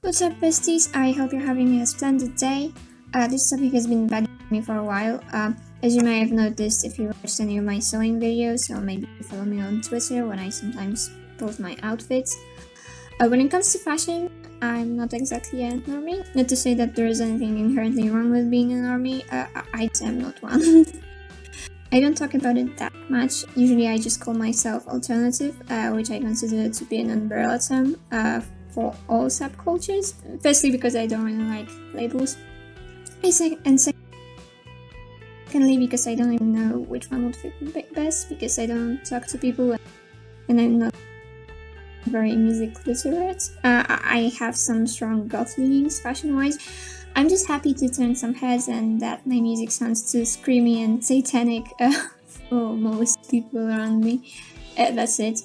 What's up, besties? I hope you're having a splendid day. This topic has been bothering me for a while. As you may have noticed if you watched any of my sewing videos, or maybe follow me on Twitter when I sometimes post my outfits. When it comes to fashion, I'm not exactly a normie. Not to say that there is anything inherently wrong with being a normie, I am not one. I don't talk about it that much. Usually I just call myself alternative, which I consider to be an umbrella term for all subcultures. Firstly, because I don't really like labels. And secondly, because I don't even know which one would fit me best, because I don't talk to people and I'm not very music literate. I have some strong goth leanings fashion-wise. I'm just happy to turn some heads and that my music sounds too screamy and satanic for most people around me. That's it.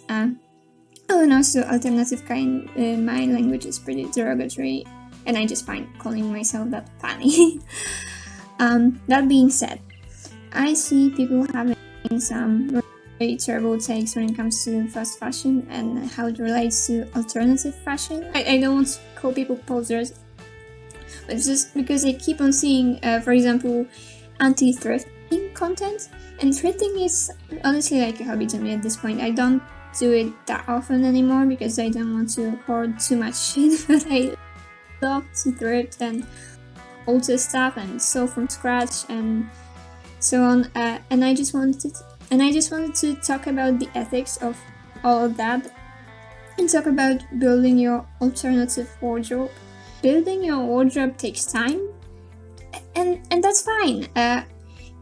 Oh, and also alternative kind, my language is pretty derogatory and I just find calling myself that funny. That being said, I see people having some really terrible takes when it comes to fast fashion and how it relates to alternative fashion. I don't want to call people posers, but it's just because I keep on seeing, for example, anti-thrifting content, and thrifting is honestly like a hobby to me at this point. I don't do it that often anymore because I don't want to hoard too much shit, but I love to thrift and alter stuff and sew from scratch and so on. And I just wanted to talk about the ethics of all of that and talk about building your alternative wardrobe. Building your wardrobe takes time, and that's fine.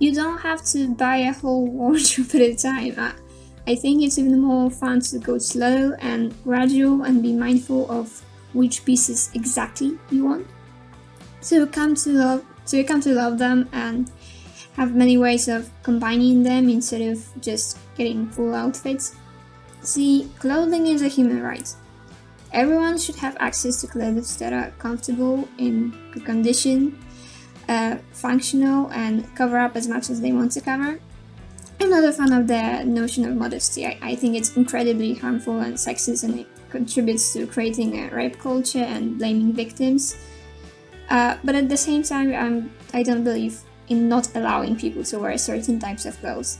You don't have to buy a whole wardrobe at a time. I think it's even more fun to go slow and gradual and be mindful of which pieces exactly you want. So you come to love them and have many ways of combining them instead of just getting full outfits. See, clothing is a human right. Everyone should have access to clothes that are comfortable, in good condition, functional, and cover up as much as they want to cover. I'm not a fan of the notion of modesty. I think it's incredibly harmful and sexist, and it contributes to creating a rape culture and blaming victims. But at the same time, I don't believe in not allowing people to wear certain types of clothes.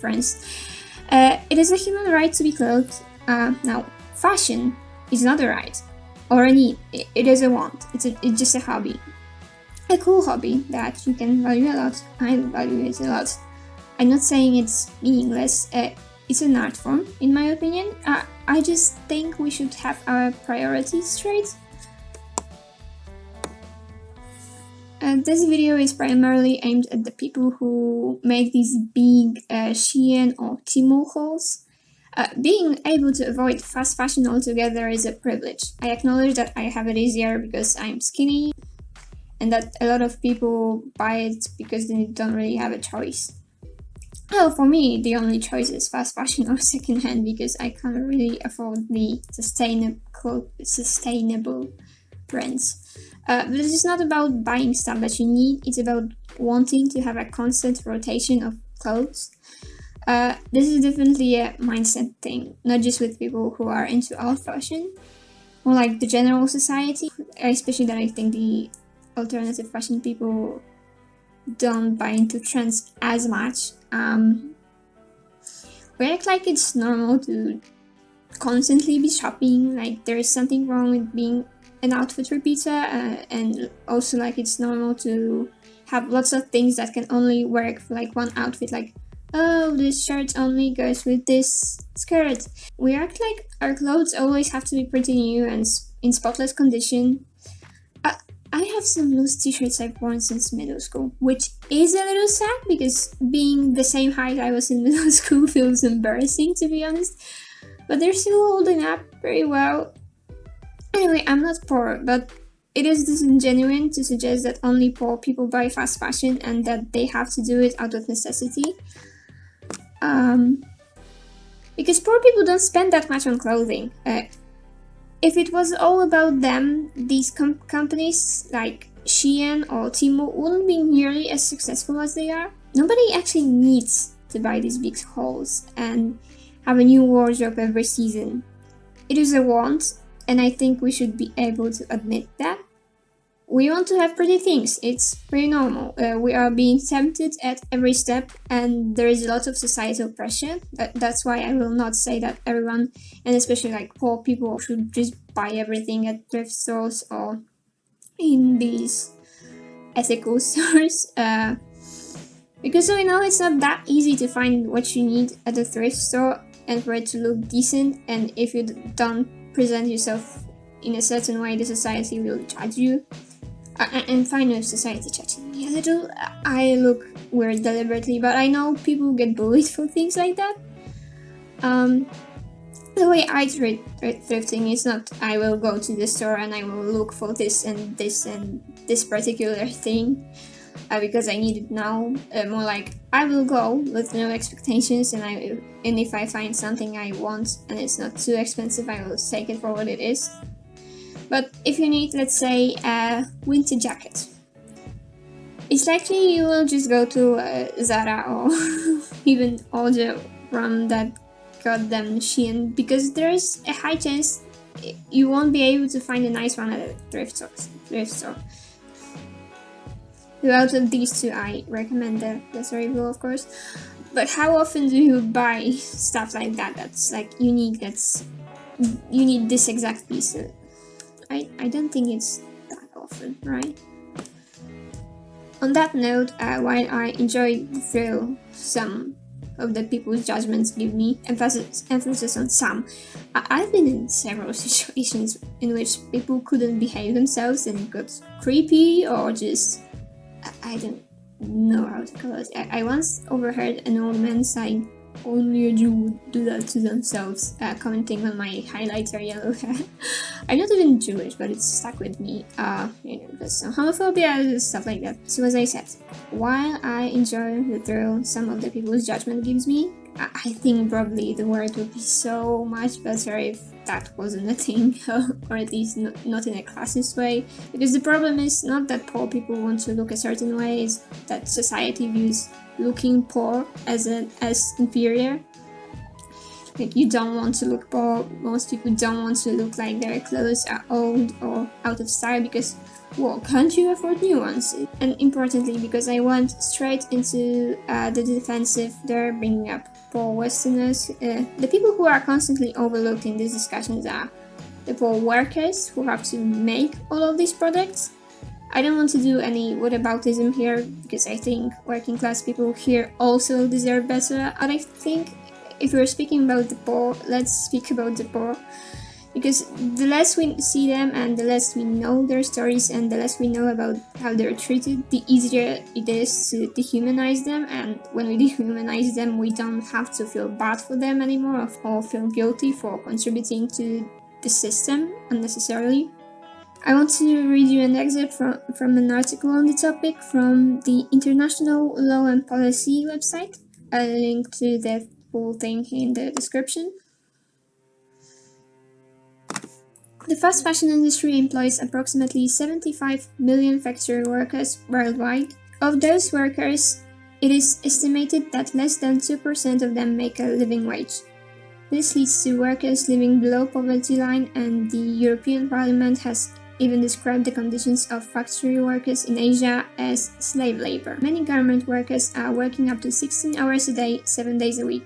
Friends. It is a human right to be clothed. Now, fashion is not a right or a need. It is a want. It's just a hobby. A cool hobby that you can value a lot. I value it a lot. I'm not saying it's meaningless. It's an art form, in my opinion. I just think we should have our priorities straight. This video is primarily aimed at the people who make these big Shein or Temu hauls. Being able to avoid fast fashion altogether is a privilege. I acknowledge that I have it easier because I'm skinny, and that a lot of people buy it because they don't really have a choice. Well, for me, the only choice is fast fashion or secondhand because I can't really afford the sustainable brands. But this is not about buying stuff that you need, it's about wanting to have a constant rotation of clothes. This is definitely a mindset thing, not just with people who are into old fashion, more like the general society, especially that I think the alternative fashion people don't buy into trends as much. We act like it's normal to constantly be shopping, like there is something wrong with being an outfit repeater, and also like it's normal to have lots of things that can only work for like one outfit, like oh, this shirt only goes with this skirt. We act like our clothes always have to be pretty new and in spotless condition. I have some loose t-shirts I've worn since middle school, which is a little sad because being the same height I was in middle school feels embarrassing, to be honest. But they're still holding up very well. Anyway, I'm not poor, but it is disingenuine to suggest that only poor people buy fast fashion and that they have to do it out of necessity. Because poor people don't spend that much on clothing. If it was all about them, these companies like Shein or Temu wouldn't be nearly as successful as they are. Nobody actually needs to buy these big hauls and have a new wardrobe every season. It is a want, and I think we should be able to admit that. We want to have pretty things, it's pretty normal. We are being tempted at every step, and there is a lot of societal pressure. That's why I will not say that everyone, and especially like poor people, should just buy everything at thrift stores or in these ethical stores. Because we know it's not that easy to find what you need at a thrift store and for it to look decent, and if you don't present yourself in a certain way, the society will judge you. And fine with society judging me a little, I look weird deliberately, but I know people get bullied for things like that. The way I treat thrifting is not I will go to the store and I will look for this and this and this particular thing because I need it now. More like I will go with no expectations, and if I find something I want and it's not too expensive, I will take it for what it is. But if you need, let's say, a winter jacket, it's likely you will just go to Zara or even order from that goddamn Shein, because there is a high chance you won't be able to find a nice one at a thrift store. Out of these two, I recommend the Lesser Evil, of course. But how often do you buy stuff like that that's like unique, that's you need this exact piece? I don't think it's that often, right? On that note, while I enjoy the thrill some of the people's judgments give me, emphasis on some, I've been in several situations in which people couldn't behave themselves and got creepy or just, I don't know how to call it. I once overheard an old man saying, "Only a Jew would do that to themselves," commenting on my highlighter yellow hair. I'm not even Jewish, but it's stuck with me. Because some homophobia, stuff like that. So as I said, while I enjoy the thrill some of the people's judgment gives me, I think probably the world would be so much better if that wasn't a thing, or at least not in a classist way. Because the problem is not that poor people want to look a certain way, it's that society views looking poor as inferior. Like, you don't want to look poor. Most people don't want to look like their clothes are old or out of style because, well, can't you afford new ones? And importantly, because I went straight into the defensive there, bringing up poor Westerners. The people who are constantly overlooked in these discussions are the poor workers who have to make all of these products. I don't want to do any whataboutism here, because I think working class people here also deserve better. But I think if we're speaking about the poor, let's speak about the poor. Because the less we see them and the less we know their stories and the less we know about how they're treated, the easier it is to dehumanize them. And when we dehumanize them, we don't have to feel bad for them anymore or feel guilty for contributing to the system unnecessarily. I want to read you an excerpt from an article on the topic from the International Law and Policy website. I'll link to the full thing in the description. The fast fashion industry employs approximately 75 million factory workers worldwide. Of those workers, it is estimated that less than 2% of them make a living wage. This leads to workers living below poverty line, and the European Parliament has even described the conditions of factory workers in Asia as slave labor. Many garment workers are working up to 16 hours a day, 7 days a week.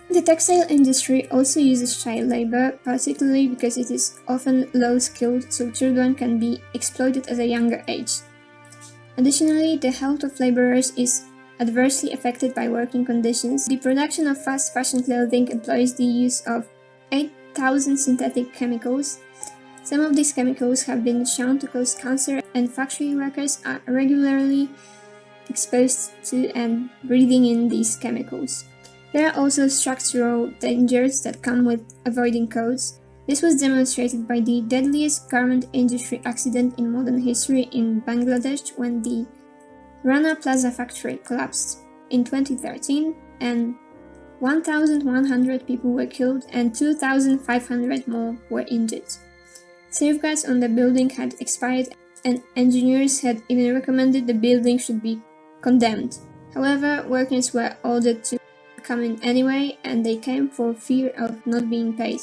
The textile industry also uses child labor, particularly because it is often low-skilled, so children can be exploited at a younger age. Additionally, the health of laborers is adversely affected by working conditions. The production of fast fashion clothing employs the use of 8,000 synthetic chemicals. Some of these chemicals have been shown to cause cancer, and factory workers are regularly exposed to and breathing in these chemicals. There are also structural dangers that come with avoiding codes. This was demonstrated by the deadliest garment industry accident in modern history in Bangladesh, when the Rana Plaza factory collapsed in 2013, and 1,100 people were killed and 2,500 more were injured. Safeguards on the building had expired, and engineers had even recommended the building should be condemned. However, workers were ordered to come in anyway, and they came for fear of not being paid.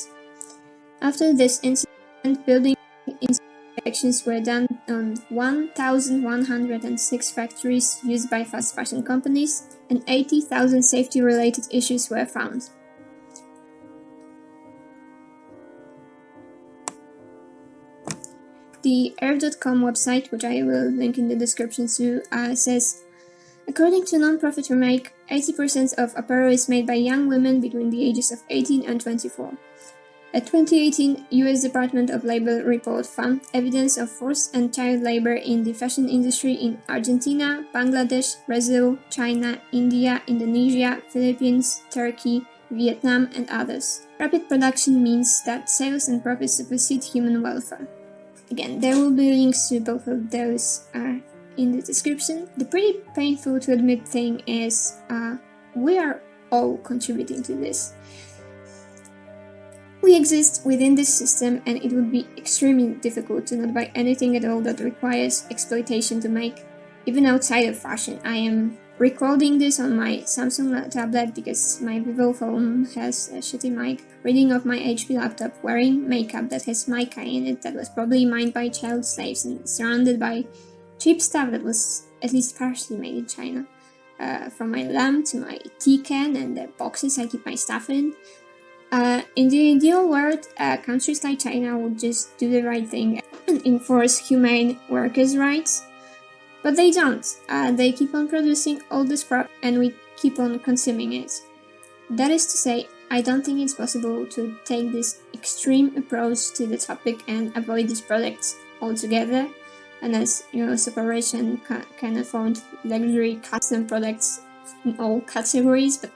After this incident, and building inspections were done on 1,106 factories used by fast fashion companies, and 80,000 safety-related issues were found. The Earth.com website, which I will link in the description too, says, according to non-profit Remake, 80% of apparel is made by young women between the ages of 18 and 24. A 2018 US Department of Labor report found evidence of forced and child labor in the fashion industry in Argentina, Bangladesh, Brazil, China, India, Indonesia, Philippines, Turkey, Vietnam, and others. Rapid production means that sales and profits supersede human welfare. Again, there will be links to both of those in the description. The pretty painful to admit thing is we are all contributing to this. We exist within this system, and it would be extremely difficult to not buy anything at all that requires exploitation to make, even outside of fashion. I am recording this on my Samsung tablet because my Vivo phone has a shitty mic, reading off my HP laptop, wearing makeup that has mica in it that was probably mined by child slaves, and surrounded by cheap stuff that was at least partially made in China. From my lamp to my tea can and the boxes I keep my stuff in. In the ideal world, countries like China would just do the right thing and enforce humane workers' rights, but they don't. They keep on producing all this crap and we keep on consuming it. That is to say, I don't think it's possible to take this extreme approach to the topic and avoid these products altogether, unless your separation can afford luxury custom products in all categories, but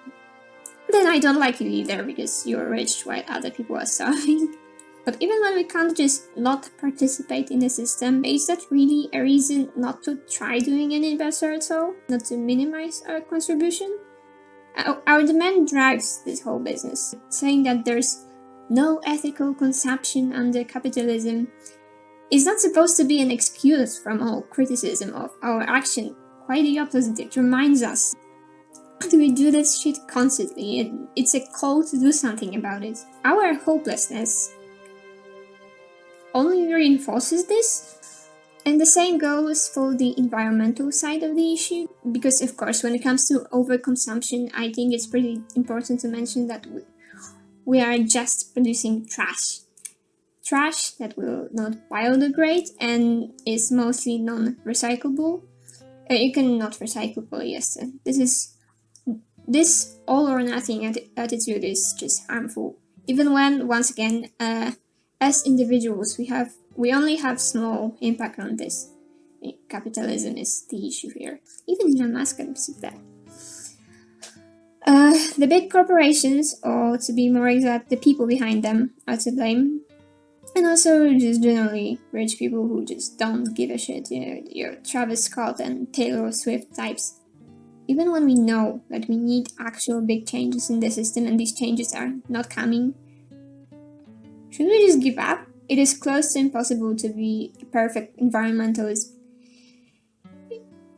then I don't like you either because you're rich while other people are starving. But even when we can't just not participate in the system, is that really a reason not to try doing any better at all? Not to minimize our contribution? Our demand drives this whole business, saying that there's no ethical consumption under capitalism is not supposed to be an excuse from all criticism of our action. Quite the opposite, it reminds us we do this shit constantly. It's a call to do something about it. Our hopelessness only reinforces this, and the same goes for the environmental side of the issue, because of course when it comes to overconsumption, I think it's pretty important to mention that we are just producing trash. Trash that will not biodegrade and is mostly non-recyclable. You cannot recycle polyester. This all or nothing attitude is just harmful. Even when, once again, as individuals, we only have small impact on this. Capitalism is the issue here. Even Elon Musk admits that. The big corporations, or to be more exact, the people behind them, are to blame. And also just generally rich people who just don't give a shit, your Travis Scott and Taylor Swift types. Even when we know that we need actual big changes in the system and these changes are not coming, should we just give up? It is close to impossible to be a perfect environmentalist.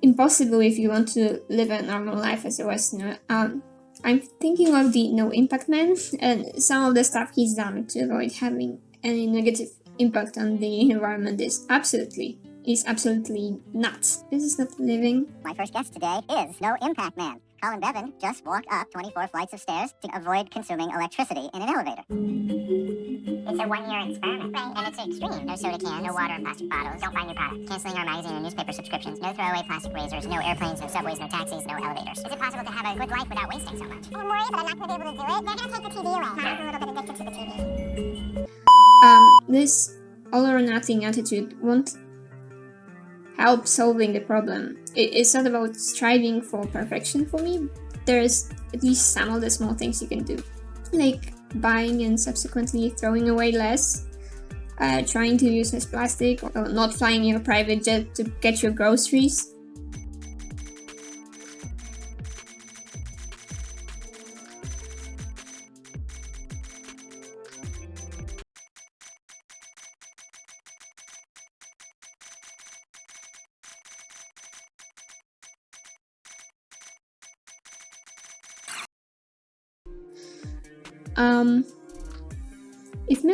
Impossible if you want to live a normal life as a Westerner. I'm thinking of the No Impact Man and some of the stuff he's done to avoid having any negative impact on the environment is absolutely nuts. This is not living. My first guest today is No Impact Man. Colin Bevan just walked up 24 flights of stairs to avoid consuming electricity in an elevator. It's a one-year experiment, right? And it's extreme. No soda cans, no water and plastic bottles. Don't buy new products. Canceling our magazine and newspaper subscriptions. No throwaway plastic razors. No airplanes, no subways, no taxis, no elevators. Is it possible to have a good life without wasting so much? I'm worried that I'm not going to be able to do it. They're going to take the TV away. I'm a little bit addicted to the TV. This all or nothing attitude won't help solving the problem. It's not about striving for perfection for me. There's at least some of the small things you can do, like buying and subsequently throwing away less, trying to use less plastic, or not flying your private jet to get your groceries. If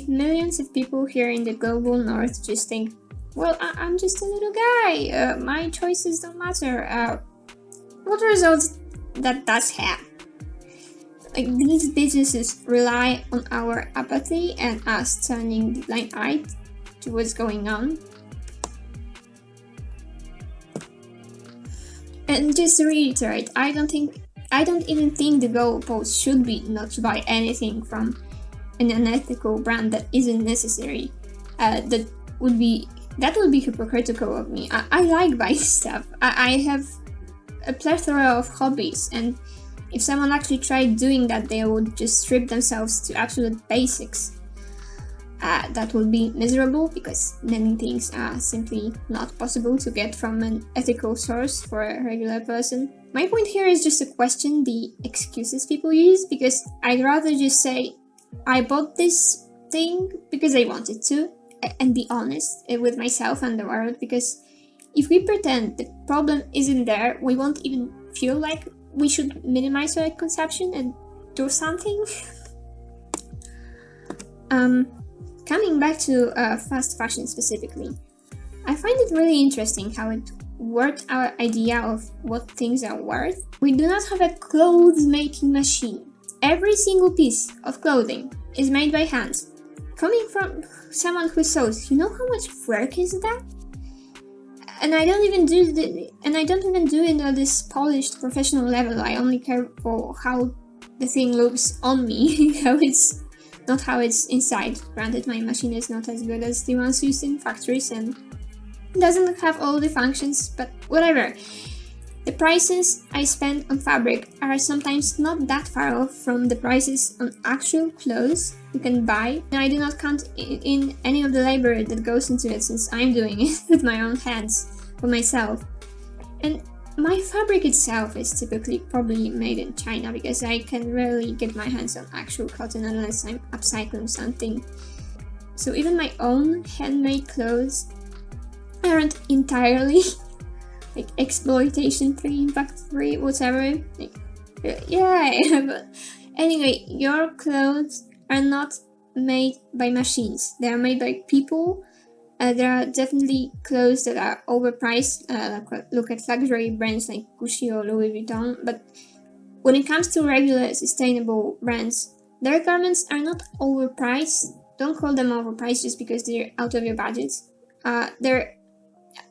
millions of people here in the global north just think, well, I'm just a little guy, my choices don't matter, what results that does have? Like, these businesses rely on our apathy and us turning the blind eye to what's going on. And just to reiterate, I don't even think the goalpost should be not to buy anything from an unethical brand that isn't necessary. That would be hypocritical of me. I like buying stuff. I have a plethora of hobbies, and if someone actually tried doing that, they would just strip themselves to absolute basics. That would be miserable, because many things are simply not possible to get from an ethical source for a regular person. My point here is just to question the excuses people use, because I'd rather just say, I bought this thing because I wanted to, and be honest with myself and the world, because if we pretend the problem isn't there, we won't even feel like we should minimize our consumption and do something. Coming back to fast fashion specifically, I find it really interesting how it worked our idea of what things are worth. We do not have a clothes making machine. Every single piece of clothing is made by hand. Coming from someone who sews, you know how much work is that? And I don't even do it at this polished professional level. I only care for how the thing looks on me, not how it's inside. Granted, my machine is not as good as the ones used in factories and doesn't have all the functions, but whatever. The prices I spend on fabric are sometimes not that far off from the prices on actual clothes you can buy, and I do not count in any of the labor that goes into it, since I'm doing it with my own hands for myself. And my fabric itself is typically probably made in China, because I can rarely get my hands on actual cotton unless I'm upcycling something. So even my own handmade clothes aren't entirely like exploitation free, impact free, whatever. Yeah, but anyway, your clothes are not made by machines. They are made by people. There are definitely clothes that are overpriced. Look at luxury brands like Gucci or Louis Vuitton. But when it comes to regular sustainable brands, their garments are not overpriced. Don't call them overpriced just because they're out of your budget.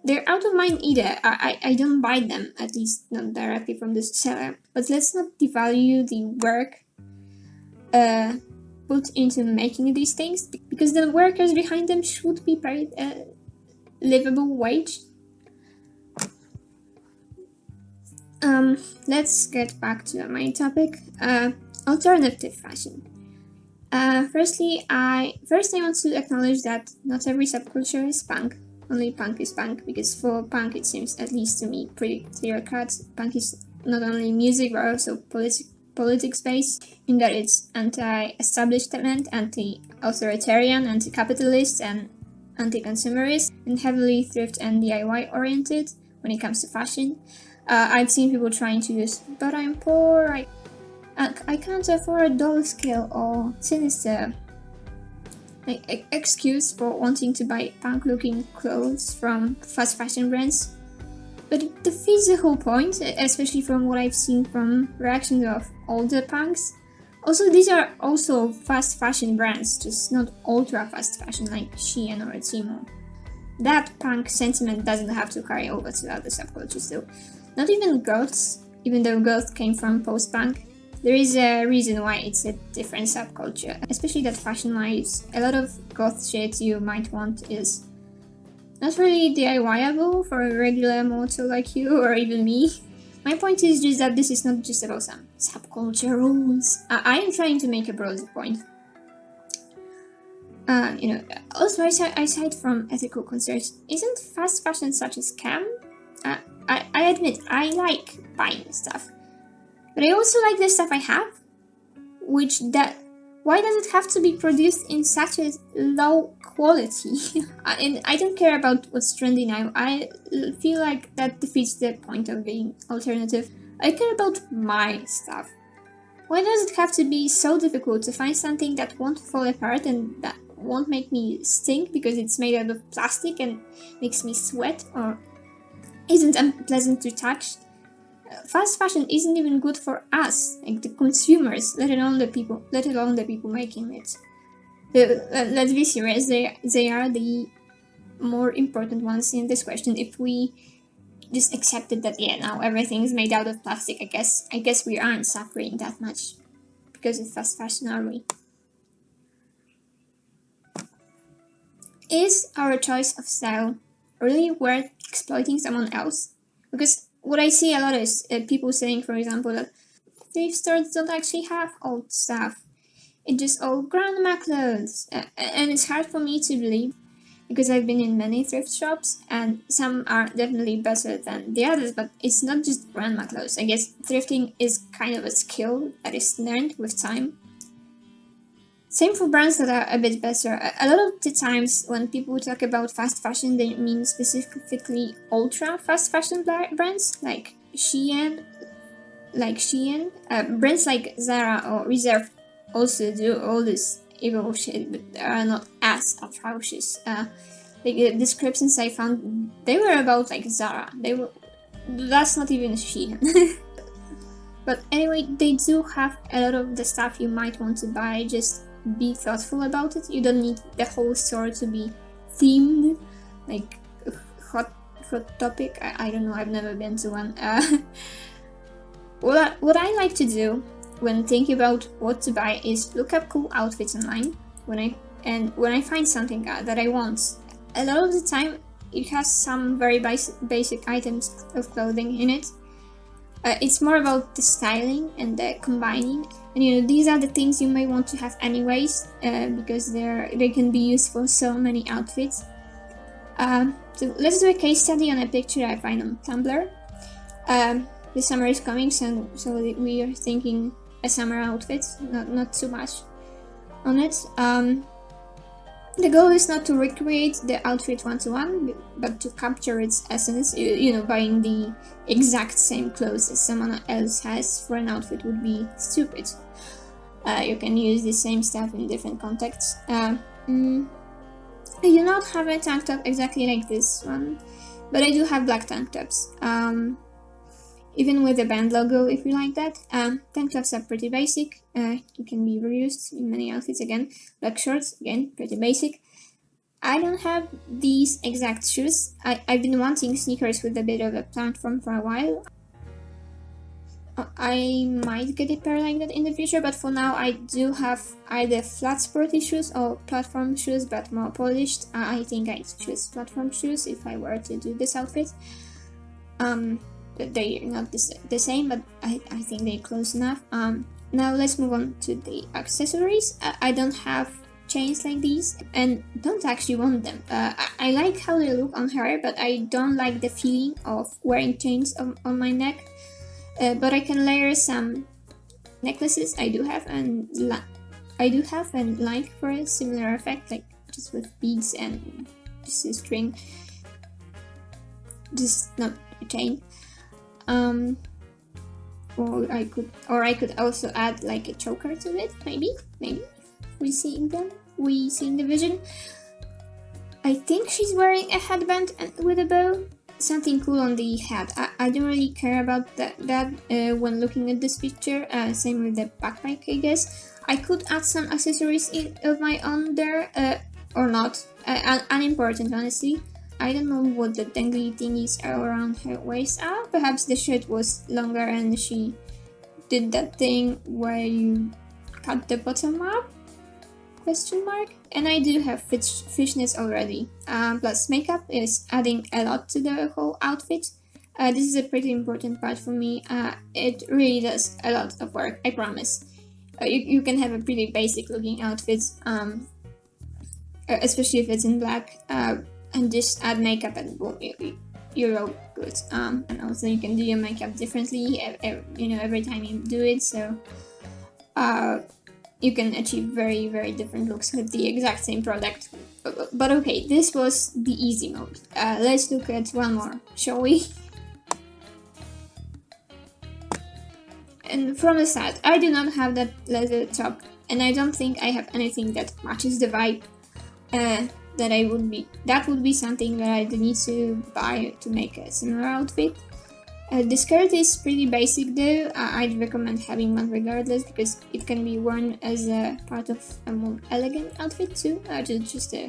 They're out of mine either. I don't buy them, at least not directly from the seller. But let's not devalue the work put into making these things, because the workers behind them should be paid a livable wage. Let's get back to the main topic, alternative fashion. First I want to acknowledge that not every subculture is punk. Only punk is punk, because for punk it seems, at least to me, pretty clear cut. Punk is not only music but also politics based, in that it's anti-establishment, anti-authoritarian, anti-capitalist, and anti-consumerist, and heavily thrift and DIY oriented when it comes to fashion. I've seen people trying to use, but I'm poor, I can't afford dollar scale or sinister excuse for wanting to buy punk-looking clothes from fast fashion brands. But it defeats the whole point, especially from what I've seen from reactions of older punks. Also, these are also fast fashion brands, just not ultra fast fashion like Shein or Temu. That punk sentiment doesn't have to carry over to other subcultures though. Not even goths, even though goth came from post-punk. There is a reason why it's a different subculture, especially that fashion-wise, a lot of goth shit you might want is not really DIY-able for a regular mortal like you or even me. My point is just that this is not just about some subculture rules. I am trying to make a broader point. Also aside from ethical concerns, isn't fast fashion such a scam? I admit, I like buying stuff. But I also like the stuff I have, why does it have to be produced in such a low quality? And I don't care about what's trendy now. I feel like that defeats the point of being alternative. I care about my stuff. Why does it have to be so difficult to find something that won't fall apart and that won't make me stink because it's made out of plastic and makes me sweat or isn't unpleasant to touch? Fast fashion isn't even good for us, like the consumers, let alone the people making it. Let's be serious, they are the more important ones in this question. If we just accepted that, yeah, now everything is made out of plastic, I guess we aren't suffering that much because of fast fashion, are we? Is our choice of style really worth exploiting someone else? Because what I see a lot is people saying, for example, that thrift stores don't actually have old stuff. It's just all grandma clothes. And it's hard for me to believe because I've been in many thrift shops and some are definitely better than the others, but it's not just grandma clothes. I guess thrifting is kind of a skill that is learned with time. Same for brands that are a bit better. A lot of the times when people talk about fast fashion, they mean specifically ultra fast fashion brands like Shein. Brands like Zara or Reserve also do all this evil shit, but they are not as atrocious. The descriptions I found, they were about like Zara. That's not even Shein. But anyway, they do have a lot of the stuff you might want to buy. Just be thoughtful about it. You don't need the whole store to be themed, like hot topic. I don't know. I've never been to one. What I like to do when thinking about what to buy is look up cool outfits online. When I find something that I want, a lot of the time it has some very basic items of clothing in it. It's more about the styling and the combining, and these are the things you may want to have anyways, because they can be used for so many outfits. So let's do a case study on a picture I find on Tumblr. The summer is coming, so we are thinking a summer outfit, not too much on it. The goal is not to recreate the outfit one-to-one, but to capture its essence. Buying the exact same clothes as someone else has for an outfit would be stupid. You can use the same stuff in different contexts. I do not have a tank top exactly like this one, but I do have black tank tops. Even with the band logo, if you like that. Tank tops are pretty basic. You can be reused in many outfits again. Black shorts, again, pretty basic. I don't have these exact shoes. I've been wanting sneakers with a bit of a platform for a while. I might get a pair like that in the future, but for now I do have either flat sporty shoes or platform shoes, but more polished. I think I'd choose platform shoes if I were to do this outfit. They're not the same, but I think they're close enough. Now let's move on to the accessories. I don't have chains like these and don't actually want them. I like how they look on her, but I don't like the feeling of wearing chains on my neck. But I can layer some necklaces I do have and like for a similar effect, like just with beads and just a string, just not a chain. Or I could also add like a choker to it, maybe we see in the vision. I think she's wearing a headband with a bow, something cool on the head. I don't really care about that when looking at this picture. Same with the backpack, I guess. I could add some accessories of my own there, or not. Unimportant, honestly. I don't know what the dangly thingies around her waist are. Perhaps the shirt was longer and she did that thing where you cut the bottom up? ? And I do have fishnets already. Plus makeup is adding a lot to the whole outfit. This is a pretty important part for me. It really does a lot of work, I promise. You can have a pretty basic looking outfit, especially if it's in black. And just add makeup and boom, you're all good. And also you can do your makeup differently, every time you do it, so you can achieve very, very different looks with the exact same product. But okay, this was the easy mode. Let's look at one more, shall we? And from the start, I do not have that leather top, and I don't think I have anything that matches the vibe. That would be something that I need to buy to make a similar outfit. The skirt is pretty basic though. I'd recommend having one regardless because it can be worn as a part of a more elegant outfit too, just a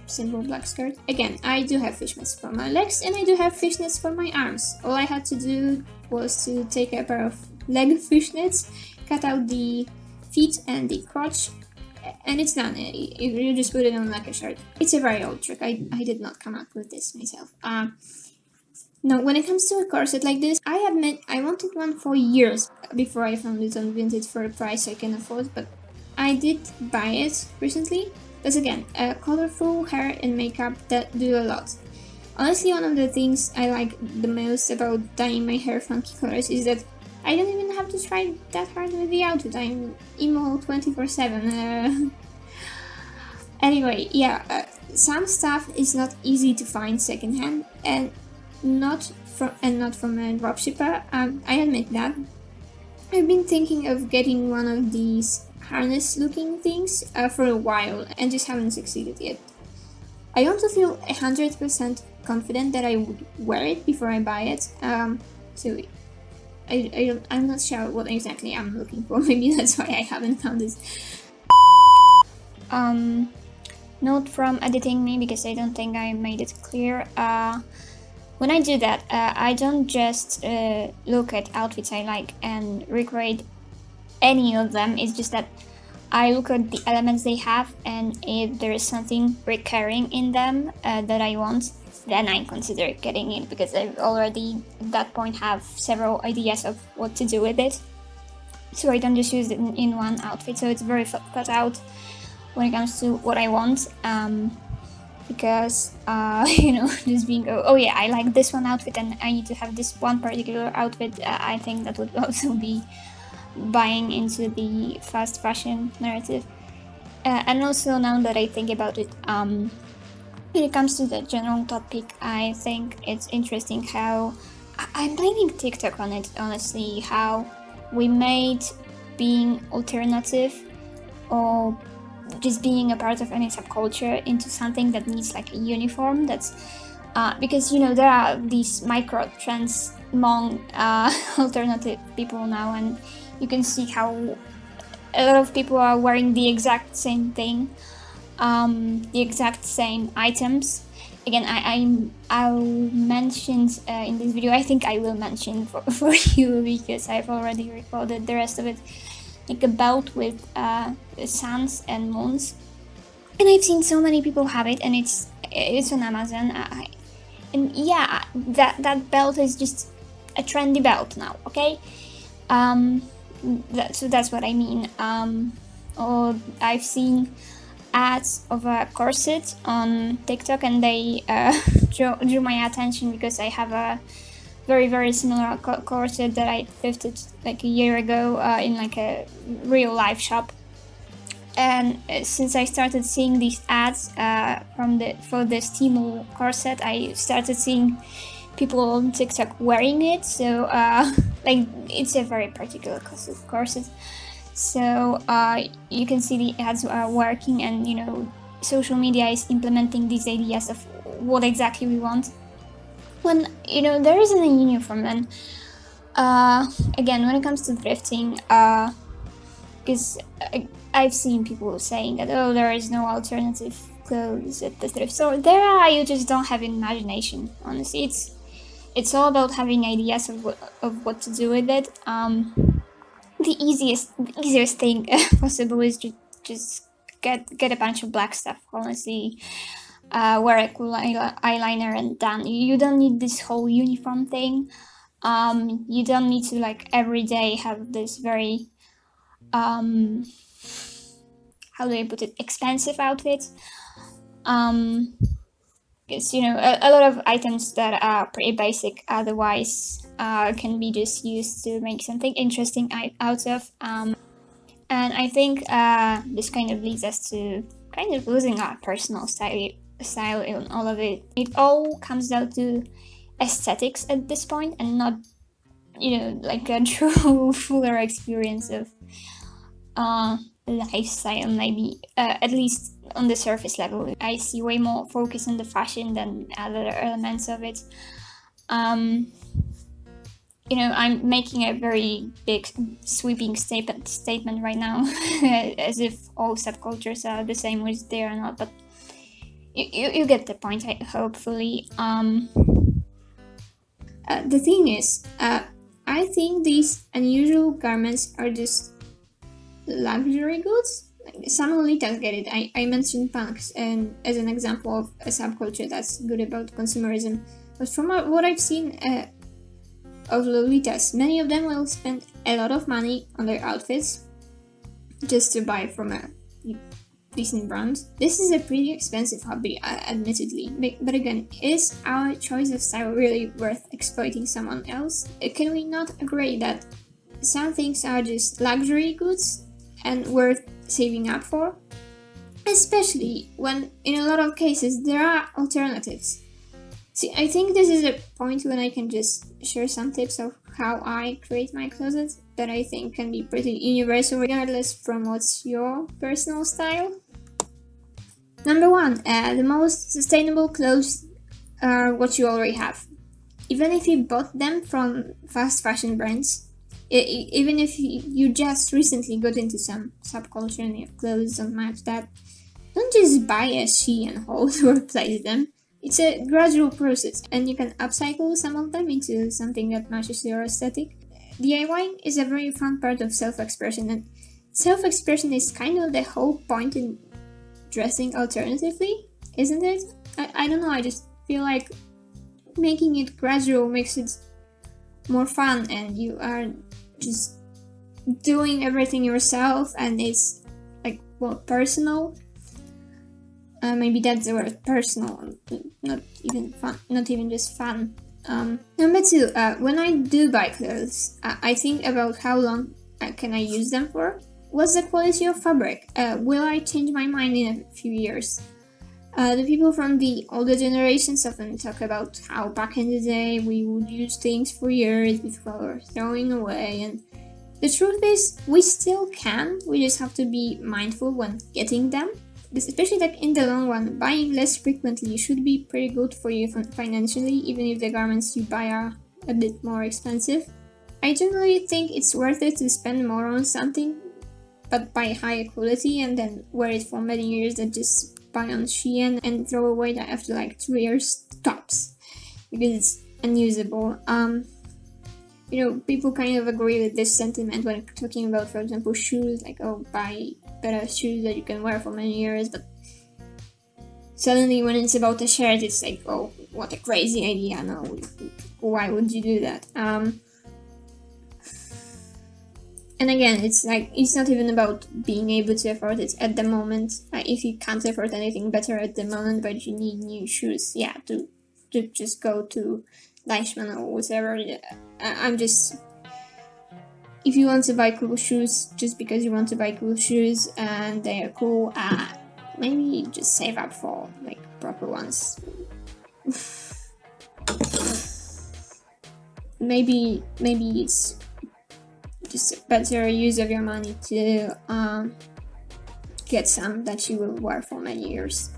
simple black skirt. Again, I do have fishnets for my legs and I do have fishnets for my arms. All I had to do was to take a pair of leg fishnets, cut out the feet and the crotch, and it's done. You just put it on like a shirt. It's a very old trick. I did not come up with this myself. Now, when it comes to a corset like this, I admit I wanted one for years before I found it on Vinted for a price I can afford, but I did buy it recently. Because again, colorful hair and makeup that do a lot. Honestly, one of the things I like the most about dyeing my hair funky colors is that I don't even have to try that hard with the outfit. I'm emo 24/7. Anyway, yeah, some stuff is not easy to find secondhand, and not from a dropshipper. I admit that. I've been thinking of getting one of these harness-looking things for a while and just haven't succeeded yet. I want to feel 100% confident that I would wear it before I buy it. So I'm not sure what exactly I'm looking for. Maybe that's why I haven't found this. Note from editing me because I don't think I made it clear. When I do that, I don't just look at outfits I like and recreate any of them. It's just that I look at the elements they have, and if there is something recurring in them that I want, then I consider getting it because I already at that point have several ideas of what to do with it. So I don't just use it in one outfit. So it's very thought out when it comes to what I want. Because just being oh yeah, I like this one outfit and I need to have this one particular outfit, I think that would also be buying into the fast fashion narrative. And also, now that I think about it, when it comes to the general topic, I think it's interesting how I'm blaming TikTok on it, honestly, how we made being alternative or just being a part of any subculture into something that needs like a uniform. That's because there are these micro trends among alternative people now, and you can see how a lot of people are wearing the exact same thing, the exact same items. Again, I'll mention in this video, I think I will mention for you because I've already recorded the rest of it, like a belt with suns and moons, and I've seen so many people have it, and it's on Amazon. And yeah, that belt is just a trendy belt now. Okay, so that's what I mean. Or I've seen ads of a corset on TikTok, and they drew my attention because I have a very, very similar corset that I thrifted like a year ago in like a real life shop. And since I started seeing these ads for this Temu corset, I started seeing people on TikTok wearing it. So like it's a very particular corset. So you can see the ads are working, and social media is implementing these ideas of what exactly we want. When there isn't a uniform, and again, when it comes to thrifting, because I've seen people saying that there is no alternative clothes at the thrift store. There are, you just don't have imagination. Honestly, it's all about having ideas of what to do with it. The easiest thing possible is just get a bunch of black stuff. Honestly. Wear a cool eyeliner and done. You don't need this whole uniform thing. You don't need to like every day have this very how do I put it, expensive outfit. Because a lot of items that are pretty basic otherwise can be just used to make something interesting out of. And I think this kind of leads us to kind of losing our personal style in all of it. It all comes down to aesthetics at this point, and not like a true fuller experience of lifestyle, maybe, at least on the surface level. I see way more focus on the fashion than other elements of it. I'm making a very big sweeping statement right now, as if all subcultures are the same, which they are not, but you get the point, hopefully. The thing is, I think these unusual garments are just luxury goods. Like, some Lolitas get it. I mentioned punks and as an example of a subculture that's good about consumerism. But from what I've seen of Lolitas, many of them will spend a lot of money on their outfits just to buy from a decent brand. This is a pretty expensive hobby, admittedly. But again, is our choice of style really worth exploiting someone else? Can we not agree that some things are just luxury goods and worth saving up for? Especially when, in a lot of cases, there are alternatives. See, I think this is a point when I can just share some tips of how I create my closet that I think can be pretty universal regardless from what's your personal style. Number 1, the most sustainable clothes are what you already have. Even if you bought them from fast fashion brands, even if you just recently got into some subculture and your clothes don't match that, don't just buy a Shein haul to replace them. It's a gradual process, and you can upcycle some of them into something that matches your aesthetic. DIY is a very fun part of self-expression, and self-expression is kind of the whole point in dressing alternatively, isn't it? I don't know, I just feel like making it gradual makes it more fun, and you are just doing everything yourself, and it's like more personal. Maybe that's the word, personal, not even fun, not even just fun. Number 2, when I do buy clothes, I think about how long can I use them for? What's the quality of fabric? Will I change my mind in a few years? The people from the older generations often talk about how back in the day we would use things for years before throwing away, and the truth is we still can, we just have to be mindful when getting them. Especially like in the long run, buying less frequently should be pretty good for you financially, even if the garments you buy are a bit more expensive. I generally think it's worth it to spend more on something, but buy higher quality and then wear it for many years than just buy on Shein and throw away that after like 2 years tops, because it's unusable. People kind of agree with this sentiment when talking about, for example, shoes, like, oh, buy better shoes that you can wear for many years, but suddenly when it's about a shirt, it's like, oh, what a crazy idea, no, why would you do that? And again, it's like, it's not even about being able to afford it at the moment. If you can't afford anything better at the moment, but you need new shoes, yeah, to just go to Deichmann or whatever. I'm just, if you want to buy cool shoes just because you want to buy cool shoes and they are cool, maybe just save up for like proper ones. maybe it's just a better use of your money to get some that you will wear for many years.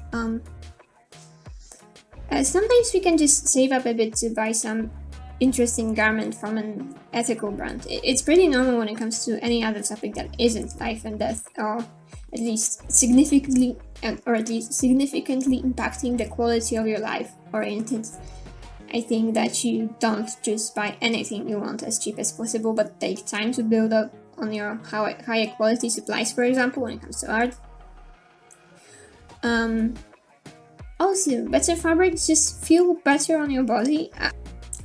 Sometimes we can just save up a bit to buy some interesting garment from an ethical brand. It's pretty normal when it comes to any other topic that isn't life and death, or at least significantly impacting the quality of your life oriented. I think that you don't just buy anything you want as cheap as possible, but take time to build up on your higher quality supplies, for example, when it comes to art. Also, better fabrics just feel better on your body.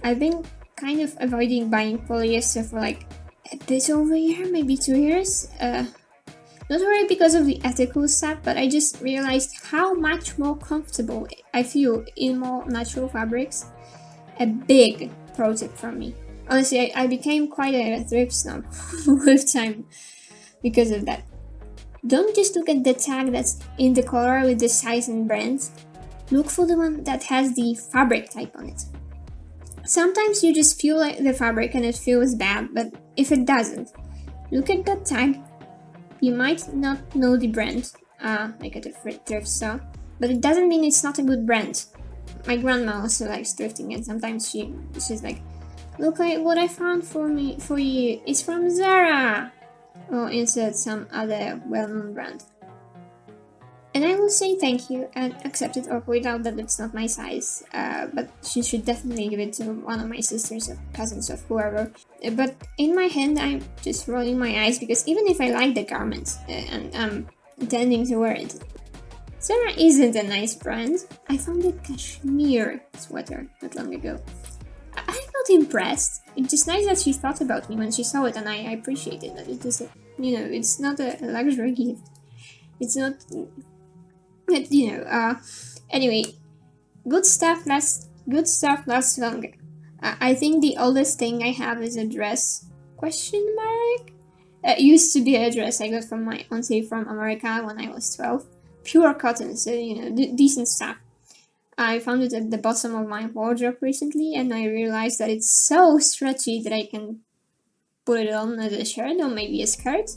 I've been kind of avoiding buying polyester for like a bit over a year, maybe 2 years. Not really because of the ethical stuff, but I just realized how much more comfortable I feel in more natural fabrics. A big pro tip from me. Honestly, I became quite a thrift snob with time because of that. Don't just look at the tag that's in the color with the size and brand. Look for the one that has the fabric type on it. Sometimes you just feel like the fabric and it feels bad, but if it doesn't, look at that tag. You might not know the brand, like at a thrift store, but it doesn't mean it's not a good brand. My grandma also likes thrifting, and sometimes she's like, "Look at what I found for you. It's from Zara," or insert some other well-known brand. And I will say thank you and accept it or point out that it's not my size, but she should definitely give it to one of my sisters or cousins or whoever. But in my hand, I'm just rolling my eyes because even if I like the garment and I'm intending to wear it, Zara isn't a nice brand. I found a cashmere sweater not long ago. I'm not impressed. It's just nice that she thought about me when she saw it, and I appreciated that it is, it's not a luxury gift. It's not. Anyway, good stuff lasts longer. I think the oldest thing I have is a dress, ? It used to be a dress I got from my auntie from America when I was 12. Pure cotton, so, decent stuff. I found it at the bottom of my wardrobe recently, and I realized that it's so stretchy that I can put it on as a shirt or maybe a skirt.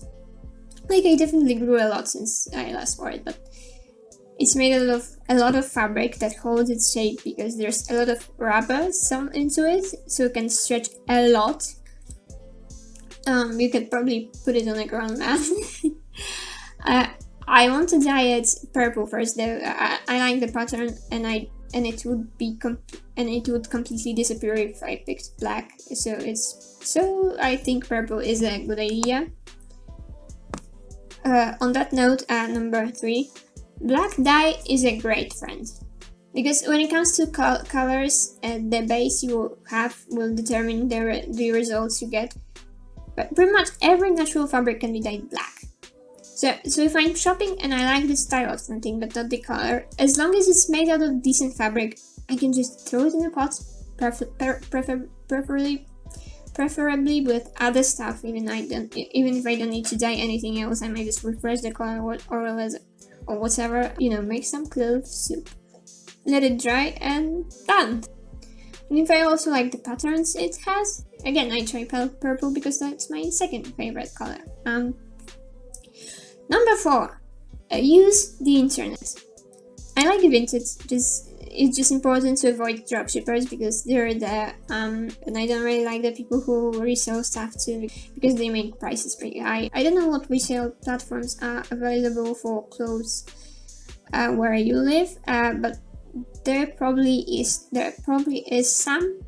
Like, I definitely grew a lot since I last wore it, but it's made out of a lot of fabric that holds its shape because there's a lot of rubber sewn into it, so it can stretch a lot. You could probably put it on a ground mat. I want to dye it purple first, though. I like the pattern, and it would completely disappear if I picked black. So I think purple is a good idea. On that note, number 3. Black dye is a great friend, because when it comes to colors, the base you have will determine the results you get. But pretty much every natural fabric can be dyed black. So if I'm shopping and I like the style of something but not the color, as long as it's made out of decent fabric, I can just throw it in a pot, preferably with other stuff. Even if I don't need to dye anything else, I might just refresh the color or whatever, make some clove soup, let it dry, and done. And if I also like the patterns it has, again, I try purple because that's my second favorite color. Number 4, use the internet. I like vintage, it's just important to avoid dropshippers because they're there, and I don't really like the people who resell stuff too because they make prices pretty high. I don't know what resale platforms are available for clothes where you live, but there probably is some.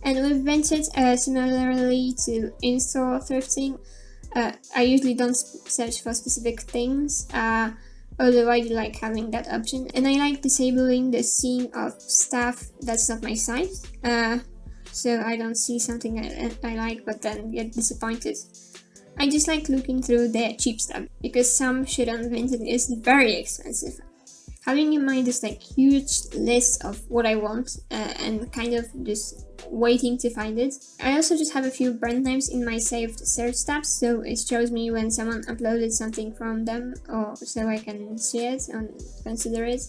And with vintage, similarly to in-store thrifting, I usually don't search for specific things, although I do like having that option, and I like disabling the seeing of stuff that's not my size, so I don't see something I like but then get disappointed. I just like looking through the cheap stuff, because some shit on Vinted is very expensive. Having in mind this huge list of what I want, and kind of just waiting to find it. I also just have a few brand names in my saved search tabs, so it shows me when someone uploaded something from them, or so I can see it and consider it.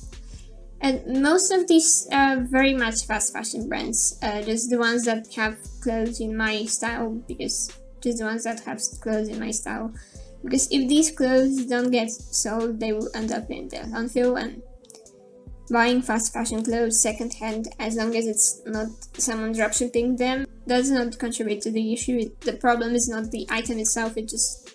And most of these are very much fast fashion brands, just the ones that have clothes in my style, because if these clothes don't get sold, they will end up in the landfill. And buying fast fashion clothes secondhand, as long as it's not someone dropshipping them, does not contribute to the issue. The problem is not the item itself, it's just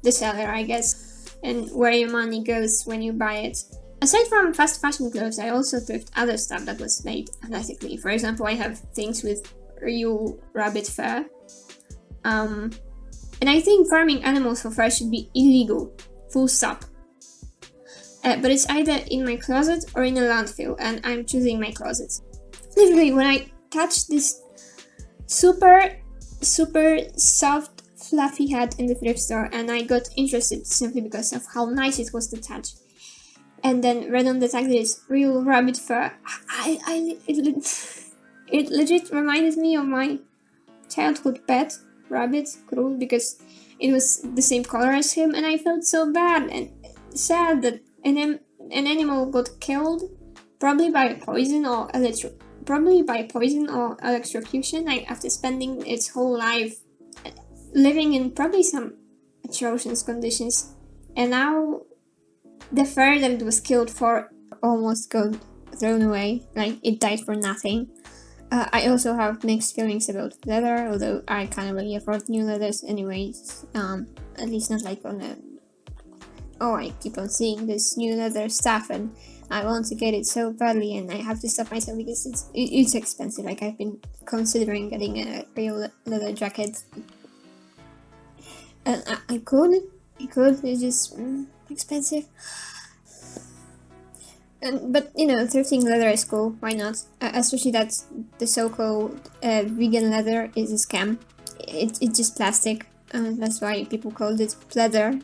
the seller, I guess, and where your money goes when you buy it. Aside from fast fashion clothes, I also thrift other stuff that was made ethically. For example, I have things with real rabbit fur. And I think farming animals for fur should be illegal, full stop. But it's either in my closet or in a landfill, and I'm choosing my closet. Literally, when I touched this super soft, fluffy hat in the thrift store, and I got interested simply because of how nice it was to touch, and then read on the tag that it's real rabbit fur, it legit reminded me of my childhood pet, Rabbit, Krul, because it was the same color as him, and I felt so bad and sad that an animal got killed, probably by poison or probably by poison or electrocution, like after spending its whole life living in probably some atrocious conditions. And now the fur that it was killed for almost got thrown away, like it died for nothing. I also have mixed feelings about leather, although I can't really afford new leathers anyways, at least not like on a... Oh, I keep on seeing this new leather stuff and I want to get it so badly and I have to stop myself because it's expensive. Like I've been considering getting a real leather jacket. I could, it's just expensive. But you know, thrifting leather is cool. Why not? Especially that the so-called vegan leather is a scam. It's just plastic. That's why people called it leather.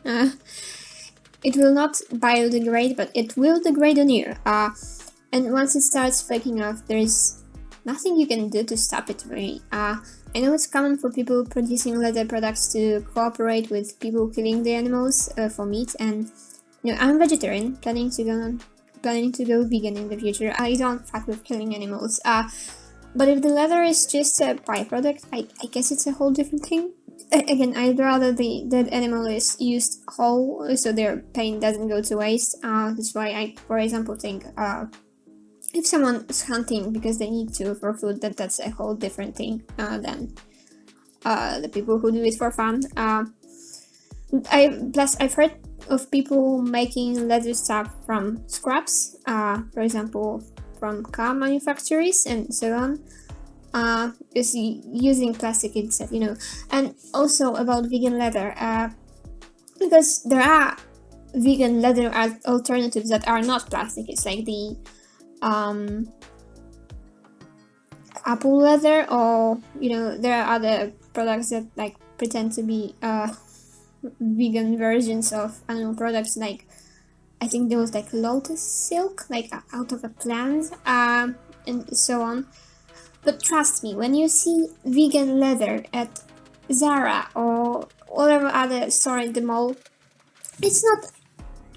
It will not biodegrade, but it will degrade on you. And once it starts flaking off, there is nothing you can do to stop it. Really. I know it's common for people producing leather products to cooperate with people killing the animals for meat, and you know, I'm a vegetarian, planning to go vegan in the future. I don't fuck with killing animals. But if the leather is just a byproduct, I guess it's a whole different thing. Again, I'd rather the dead animal is used whole, so their pain doesn't go to waste. That's why I, for example, think if someone is hunting because they need to for food, that's a whole different thing than the people who do it for fun. I've heard of people making leather stuff from scraps, for example, from car manufacturers and so on. Just using plastic instead, you know. And also about vegan leather, because there are vegan leather alternatives that are not plastic. It's like the apple leather, or you know, there are other products that like pretend to be vegan versions of animal products, like I think there was like lotus silk, like out of a plant, and so on. But trust me, when you see vegan leather at Zara or whatever other store in the mall, it's not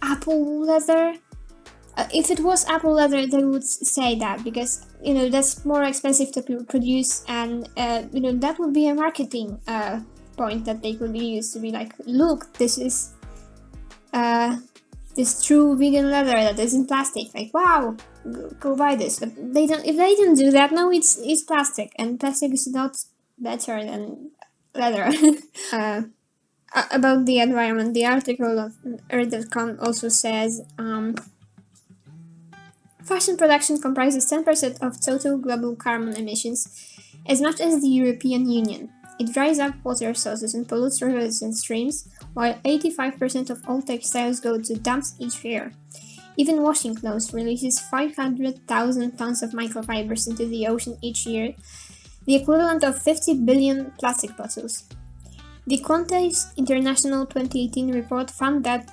apple leather. If it was apple leather, they would say that, because you know that's more expensive to produce, and you know that would be a marketing point that they could use to be like, look, this is this true vegan leather that isn't plastic. Like, wow, go buy this. But they don't. If they don't do that, no, it's plastic, and plastic is not better than leather. About the environment, the article of Earth.com also says fashion production comprises 10% of total global carbon emissions, as much as the European Union. It dries up water sources and pollutes rivers and streams, while 85% of all textiles go to dumps each year. Even washing clothes releases 500,000 tons of microfibers into the ocean each year, the equivalent of 50 billion plastic bottles. The Quantize International 2018 report found that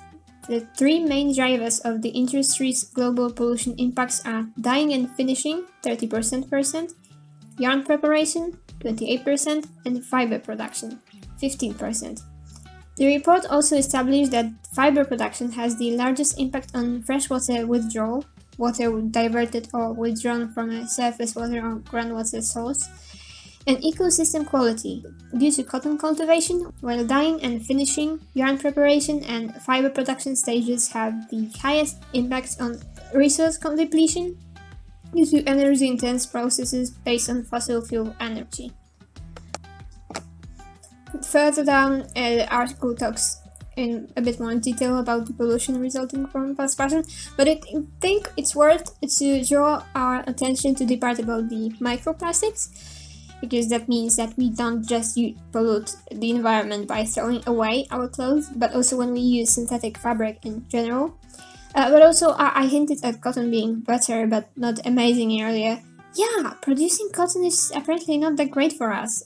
the three main drivers of the industry's global pollution impacts are dyeing and finishing, 30%, yarn preparation, 28%, and fiber production, 15%. The report also established that fiber production has the largest impact on freshwater withdrawal, water diverted or withdrawn from a surface water or groundwater source, and ecosystem quality, due to cotton cultivation, while dyeing and finishing, yarn preparation, and fiber production stages have the highest impacts on resource depletion due to energy-intense processes based on fossil fuel energy. Further down, the article talks in a bit more detail about the pollution resulting from fast fashion, but I think it's worth to draw our attention to the part about the microplastics, because that means that we don't just pollute the environment by throwing away our clothes, but also when we use synthetic fabric in general. But also, I hinted at cotton being better but not amazing earlier. Yeah, producing cotton is apparently not that great for us.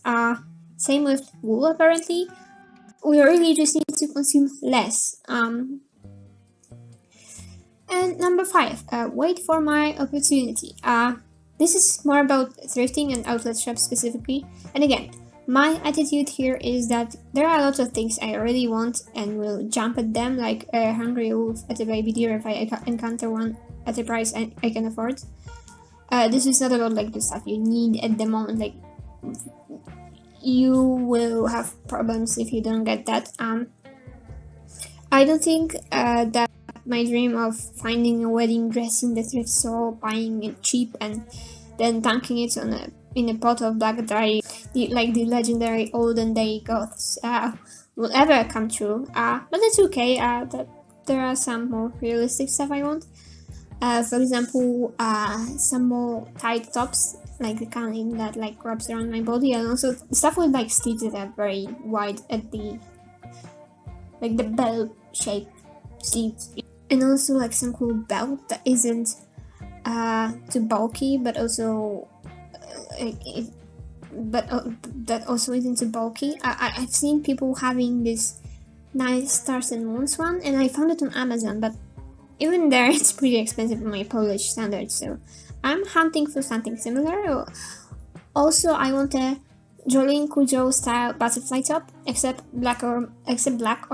Same with wool, apparently. We really just need to consume less. And number 5, wait for my opportunity. This is more about thrifting and outlet shops specifically. And again, my attitude here is that there are lots of things I really want and will jump at them, like a hungry wolf at a baby deer if I encounter one at a price I can afford. this is not about like the stuff you need at the moment. Like, you will have problems if you don't get that. I don't think that my dream of finding a wedding dress in the thrift store, buying it cheap, and then dunking it in a pot of black dye, like the legendary olden day goths, will ever come true. But it's okay. That there are some more realistic stuff I want. For example, some more tight tops, like the kind that like wraps around my body, and also stuff with like sleeves that are very wide at the, like the bell shape sleeves, and also like some cool belt that isn't too bulky, but also that also isn't too bulky. I've seen people having this nice stars and moons one, and I found it on Amazon, but even there it's pretty expensive by my Polish standards, so I'm hunting for something similar. Also, I want a Jolene Cujo style butterfly top, except black or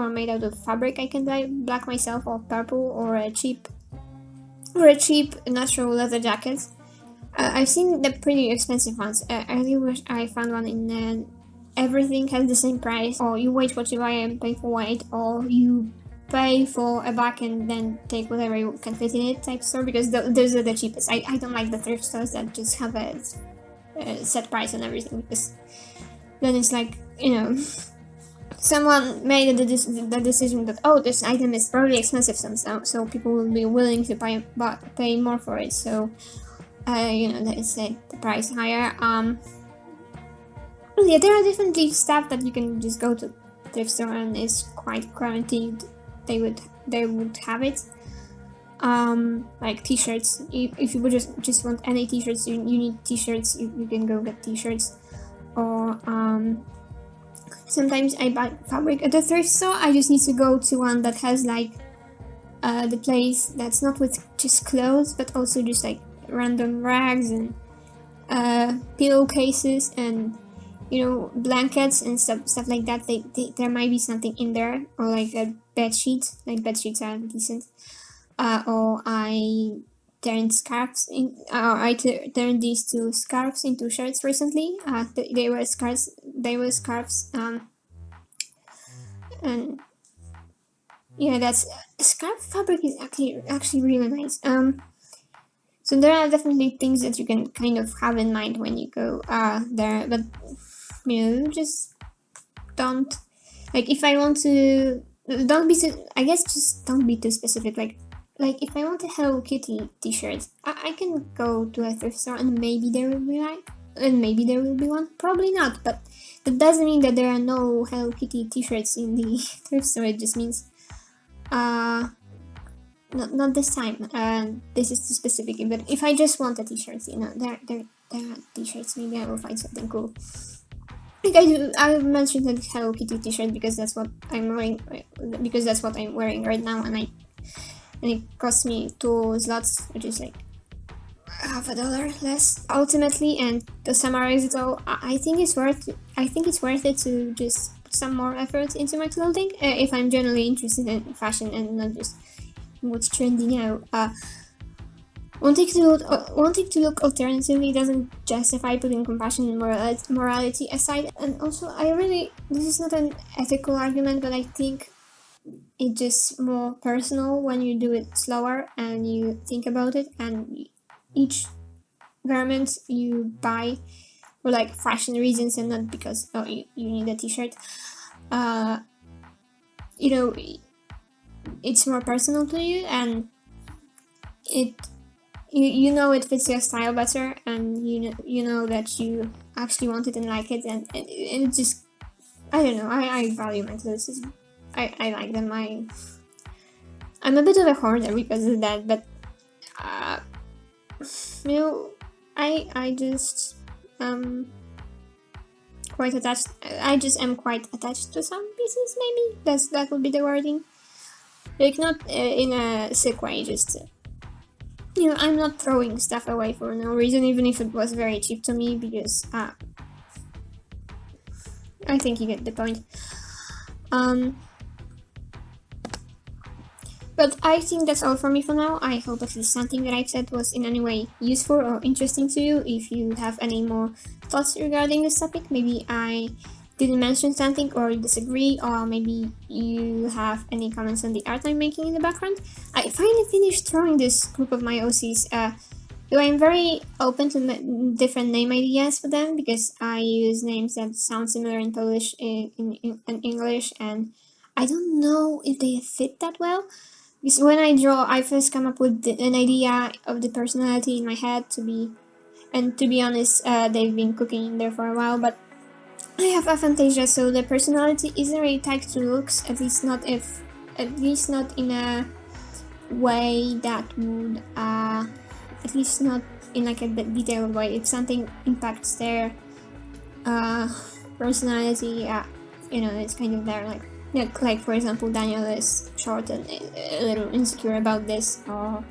made out of fabric. I can buy black myself, or purple, or a cheap natural leather jacket. I've seen the pretty expensive ones. I really wish I found one in everything has the same price, or you wait what you buy and pay for it, or you pay for a bag and then take whatever you can fit in it type store, because those are the cheapest. I don't like the thrift stores that just have a set price on everything, because then it's like, someone made the decision that, oh, this item is probably expensive, so people will be willing to pay more for it, so they set the price higher. Yeah, there are definitely stuff that you can just go to thrift store and it's quite guaranteed they would have it. Like t-shirts. If you would just want any t-shirts, you need t-shirts, you can go get t-shirts. Or sometimes I buy fabric at the thrift store. I just need to go to one that has like the place that's not with just clothes, but also just like random rags and pillowcases and blankets and stuff like that. There might be something in there, or like a bed sheet. Like bed sheets are decent. Or I turned scarves in. I turned these two scarves into shirts recently. They were scarves. And yeah, that's scarf fabric is actually really nice. So there are definitely things that you can kind of have in mind when you go there, but just don't, like, if I want to, don't be too, I guess just don't be too specific. Like if I want a Hello Kitty t-shirt, I can go to a thrift store and maybe there will be one, probably not, but that doesn't mean that there are no Hello Kitty t-shirts in the thrift store. It just means not this time. This is too specific. But if I just want a t-shirt, there are t-shirts. Maybe I will find something cool. Like I mentioned the Hello Kitty t-shirt because that's what I'm wearing. Because that's what I'm wearing right now, and it cost me 2 zlotys, which is like $50 less ultimately. And to summarize it all, I think it's worth it to just put some more effort into my clothing if I'm generally interested in fashion and not just what's trendy now. Wanting to look alternatively doesn't justify putting compassion and morality aside. And also, this is not an ethical argument, but I think it's just more personal when you do it slower and you think about it, and each garment you buy for like fashion reasons and not because you need a t-shirt. It's more personal to you, and it fits your style better, and you know that you actually want it and like it, and it just, I don't know, I value my clothes. I like them. I'm a bit of a hoarder because of that, but I just quite attached. I just am quite attached to some pieces. Maybe that would be the wording. Like, not in a sick way, just I'm not throwing stuff away for no reason, even if it was very cheap to me, because I think you get the point. But I think that's all for me for now. I hope at least something that I've said was in any way useful or interesting to you. If you have any more thoughts regarding this topic, maybe I didn't mention something or you disagree, or maybe you have any comments on the art I'm making in the background. I finally finished drawing this group of my OCs. Though I'm very open to different name ideas for them, because I use names that sound similar in Polish in English, and I don't know if they fit that well. Because when I draw, I first come up with an idea of the personality in my head to be honest, they've been cooking in there for a while, but I have aphantasia, so the personality isn't really tied to looks, at least not in a way that would, at least not in like a detailed way. If something impacts their personality, it's kind of there. Like for example, Daniel is short and a little insecure about this, or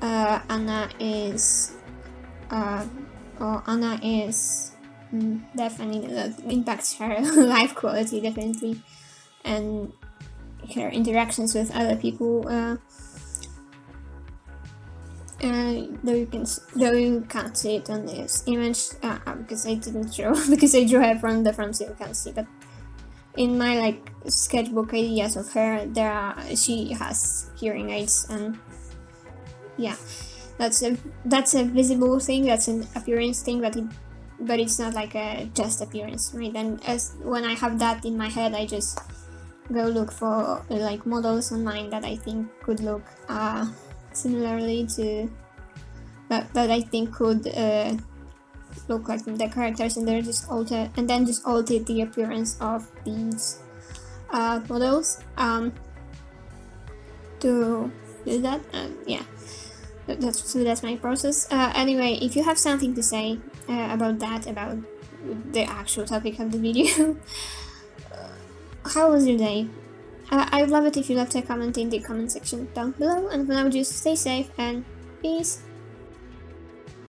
Anna is definitely impacts her life quality, definitely, and her interactions with other people. Though you can't see it on this image, because I didn't draw, because I drew her from the front, so you can't see. But in my sketchbook ideas of her, she has hearing aids, and yeah, that's a visible thing, that's an appearance thing, but it's not like a just appearance, right? And when I have that in my head, I just go look for models online that I think could look similarly to that I think could look like the characters, and then just alter the appearance of these models to do that. Yeah, that's my process. Anyway, if you have something to say about the actual topic of the video, how was your day? I'd love it if you left a comment in the comment section down below, and for now just stay safe and peace.